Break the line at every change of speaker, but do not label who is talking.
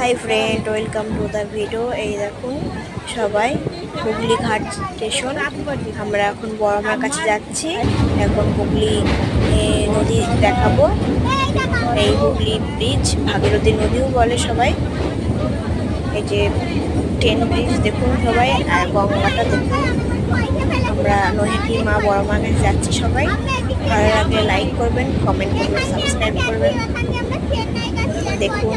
Hi friend, welcome to the video. এই দেখুন সবাই হুগলি ঘাট স্টেশন। আমরা এখন বড়মার কাছে যাচ্ছি। এখন হুগলি নদী দেখাবো। এই হুগলি ব্রিজ, ভাগীরথী নদীও বলে সবাই। এই যে ট্রেন ব্রিজ দেখুন সবাই, আর গঙ্গাটা দেখুন। আমরা নৈহাটি মা বড়মার কাছে যাচ্ছি সবাই। ভালো লাগলে লাইক করবেন, কমেন্ট করবেন, সাবস্ক্রাইব করবেন। দেখুন